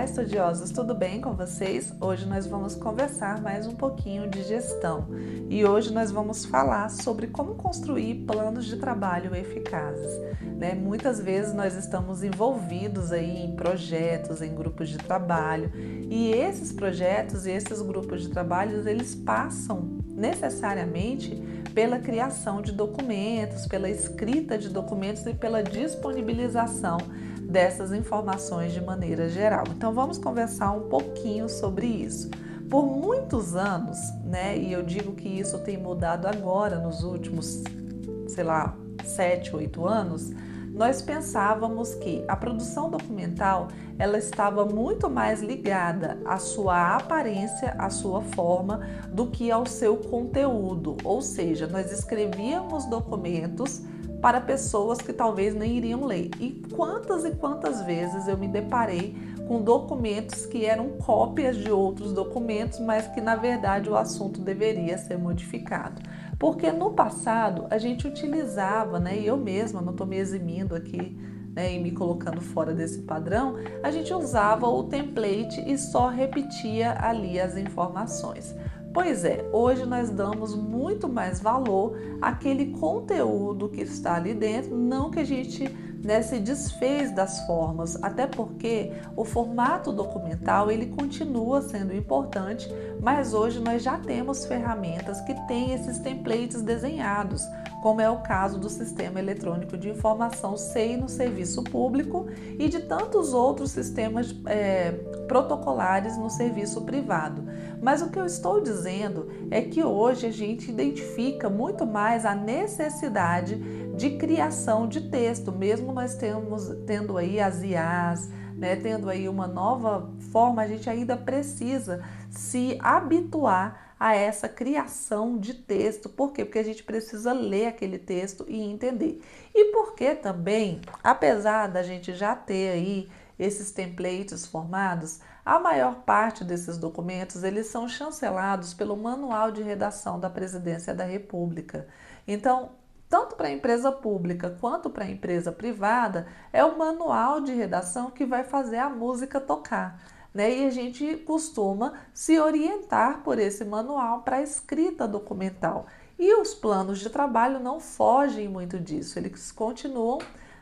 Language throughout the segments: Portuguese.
estudiosos, tudo bem com vocês? Hoje nós vamos conversar mais um pouquinho de gestão e hoje nós vamos falar sobre como construir planos de trabalho eficazes, né? Muitas vezes nós estamos envolvidos aí em projetos, em grupos de trabalho e esses projetos e esses grupos de trabalho, eles passam necessariamente pela criação de documentos, pela escrita de documentos e pela disponibilização dessas informações de maneira geral. Então vamos conversar um pouquinho sobre isso. Por muitos anos, né, e eu digo que isso tem mudado agora nos últimos, 7, 8 anos, nós pensávamos que a produção documental ela estava muito mais ligada à sua aparência, à sua forma, do que ao seu conteúdo. Ou seja, nós escrevíamos documentos para pessoas que talvez nem iriam ler. E quantas vezes eu me deparei com documentos que eram cópias de outros documentos, mas que na verdade o assunto deveria ser modificado. Porque no passado a gente utilizava, né, e eu mesma não estou me eximindo aqui, né, e me colocando fora desse padrão, a gente usava o template e só repetia ali as informações. Pois é, hoje nós damos muito mais valor àquele conteúdo que está ali dentro, não que a gente, né, se desfez das formas, até porque o formato documental ele continua sendo importante, mas hoje nós já temos ferramentas que têm esses templates desenhados, como é o caso do Sistema Eletrônico de Informação SEI no serviço público e de tantos outros sistemas protocolares no serviço privado. Mas o que eu estou dizendo é que hoje a gente identifica muito mais a necessidade de criação de texto, mesmo nós tendo aí as IAs, né, tendo aí uma nova forma, a gente ainda precisa se habituar a essa criação de texto. Por quê? Porque a gente precisa ler aquele texto e entender. E porque também, apesar da gente já ter aí esses templates formados, a maior parte desses documentos eles são chancelados pelo Manual de Redação da Presidência da República. Então, tanto para a empresa pública quanto para a empresa privada, é o manual de redação que vai fazer a música tocar, né? E a gente costuma se orientar por esse manual para a escrita documental. E os planos de trabalho não fogem muito disso, eles continuam,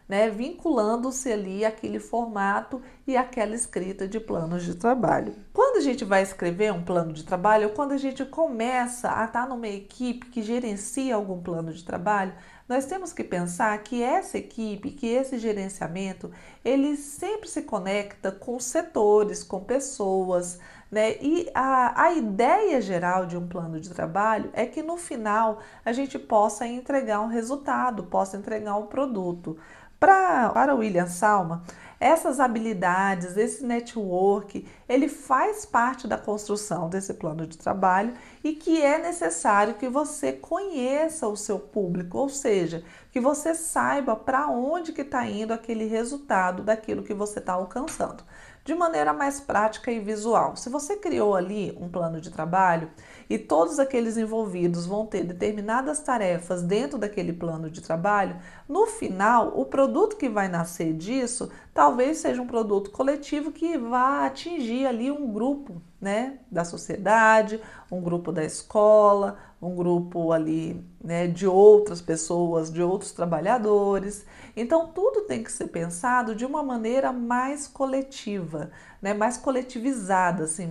né, vinculando-se ali àquele formato e àquela escrita de planos de trabalho. Quando a gente vai escrever um plano de trabalho, ou quando a gente começa a estar numa equipe que gerencia algum plano de trabalho, nós temos que pensar que essa equipe, que esse gerenciamento, ele sempre se conecta com setores, com pessoas, né? E a ideia geral de um plano de trabalho é que no final a gente possa entregar um resultado, possa entregar um produto. Para William Salma, essas habilidades, esse network, ele faz parte da construção desse plano de trabalho e que é necessário que você conheça o seu público, ou seja, que você saiba para onde que está indo aquele resultado daquilo que você está alcançando, de maneira mais prática e visual. Se você criou ali um plano de trabalho e todos aqueles envolvidos vão ter determinadas tarefas dentro daquele plano de trabalho, no final, o produto que vai nascer disso talvez seja um produto coletivo que vá atingir ali um grupo, né, da sociedade, um grupo da escola, um grupo ali, né, de outras pessoas, de outros trabalhadores. Então, tudo tem que ser pensado de uma maneira mais coletiva, né, mais coletivizada, assim,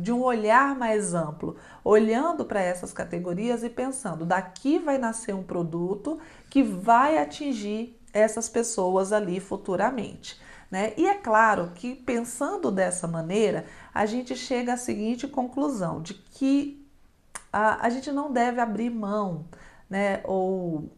de um olhar mais amplo, olhando para essas categorias e pensando, daqui vai nascer um produto que vai atingir essas pessoas ali futuramente, né? E é claro que pensando dessa maneira, a gente chega à seguinte conclusão, de que a gente não deve abrir mão, né, ou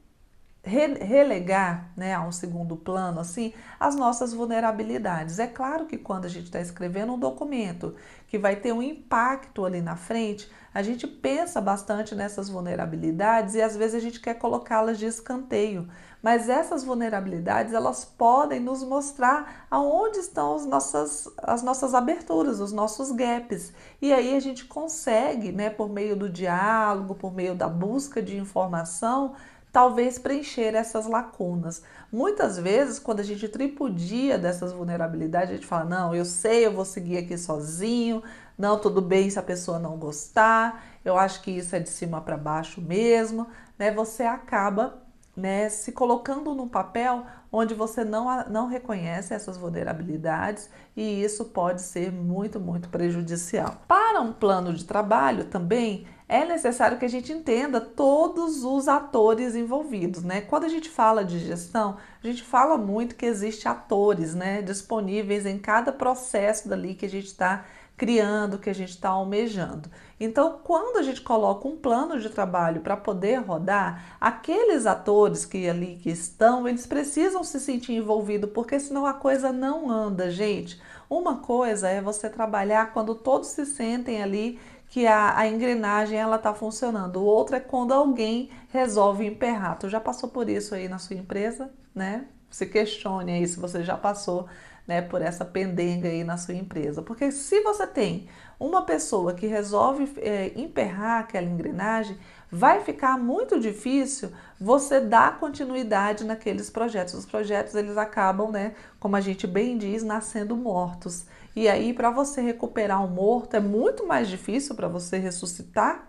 relegar, né, a um segundo plano assim, as nossas vulnerabilidades. É claro que quando a gente está escrevendo um documento que vai ter um impacto ali na frente, a gente pensa bastante nessas vulnerabilidades e às vezes a gente quer colocá-las de escanteio, mas essas vulnerabilidades elas podem nos mostrar aonde estão as nossas aberturas, os nossos gaps, e aí a gente consegue, né, por meio do diálogo, por meio da busca de informação, talvez preencher essas lacunas. Muitas vezes, quando a gente tripudia dessas vulnerabilidades, a gente fala, não, eu sei, eu vou seguir aqui sozinho, não, tudo bem se a pessoa não gostar, eu acho que isso é de cima para baixo mesmo, né? Você acaba, né, se colocando num papel onde você não reconhece essas vulnerabilidades e isso pode ser muito, muito prejudicial. Para um plano de trabalho também é necessário que a gente entenda todos os atores envolvidos, né? Quando a gente fala de gestão, a gente fala muito que existe atores, né, disponíveis em cada processo dali que a gente está criando, que a gente está almejando. Então, quando a gente coloca um plano de trabalho para poder rodar, aqueles atores que ali que estão, eles precisam se sentir envolvidos, porque senão a coisa não anda, gente. Uma coisa é você trabalhar quando todos se sentem ali que a engrenagem ela está funcionando. O outro é quando alguém resolve emperrar. Tu já passou por isso aí na sua empresa, né? Se questione aí se você já passou, né, por essa pendenga aí na sua empresa. Porque se você tem uma pessoa que resolve emperrar aquela engrenagem, vai ficar muito difícil você dar continuidade naqueles projetos. Os projetos eles acabam, né, como a gente bem diz, nascendo mortos. E aí, para você recuperar um morto, é muito mais difícil para você ressuscitar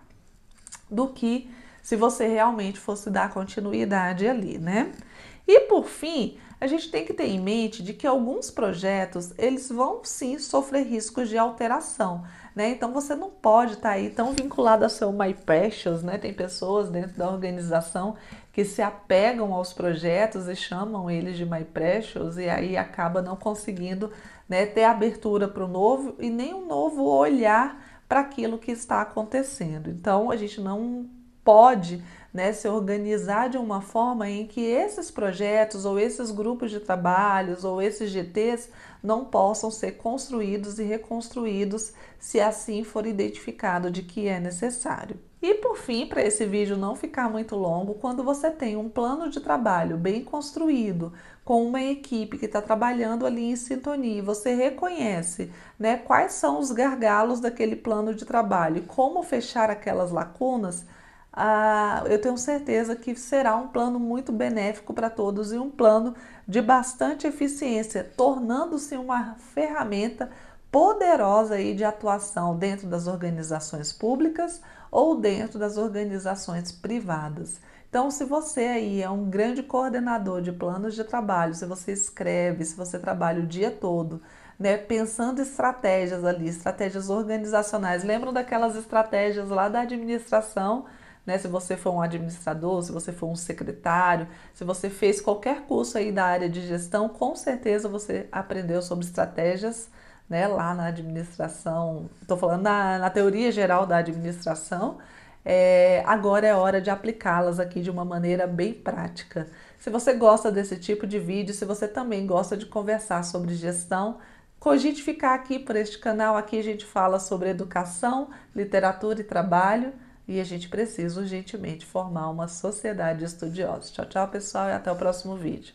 do que se você realmente fosse dar continuidade ali, né? E por fim, a gente tem que ter em mente de que alguns projetos, eles vão sim sofrer riscos de alteração, né? Então você não pode estar aí tão vinculado ao seu My Precious, né? Tem pessoas dentro da organização que se apegam aos projetos e chamam eles de My Precious e aí acaba não conseguindo, né, ter abertura para o novo e nem um novo olhar para aquilo que está acontecendo. Então a gente não pode, né, se organizar de uma forma em que esses projetos ou esses grupos de trabalhos ou esses GTs não possam ser construídos e reconstruídos se assim for identificado de que é necessário. E por fim, para esse vídeo não ficar muito longo, quando você tem um plano de trabalho bem construído, com uma equipe que está trabalhando ali em sintonia, você reconhece, né, quais são os gargalos daquele plano de trabalho e como fechar aquelas lacunas, eu tenho certeza que será um plano muito benéfico para todos e um plano de bastante eficiência, tornando-se uma ferramenta poderosa aí de atuação dentro das organizações públicas ou dentro das organizações privadas. Então, se você aí é um grande coordenador de planos de trabalho, se você escreve, se você trabalha o dia todo, né, pensando estratégias ali, estratégias organizacionais, lembram daquelas estratégias lá da administração, né? Se você for um administrador, se você for um secretário, se você fez qualquer curso aí da área de gestão, com certeza você aprendeu sobre estratégias, né, lá na administração. Estou falando na teoria geral da administração. Agora é hora de aplicá-las aqui de uma maneira bem prática. Se você gosta desse tipo de vídeo, se você também gosta de conversar sobre gestão, cogite ficar aqui por este canal. Aqui a gente fala sobre educação, literatura e trabalho. E a gente precisa urgentemente formar uma sociedade estudiosa. Tchau, tchau, pessoal, e até o próximo vídeo.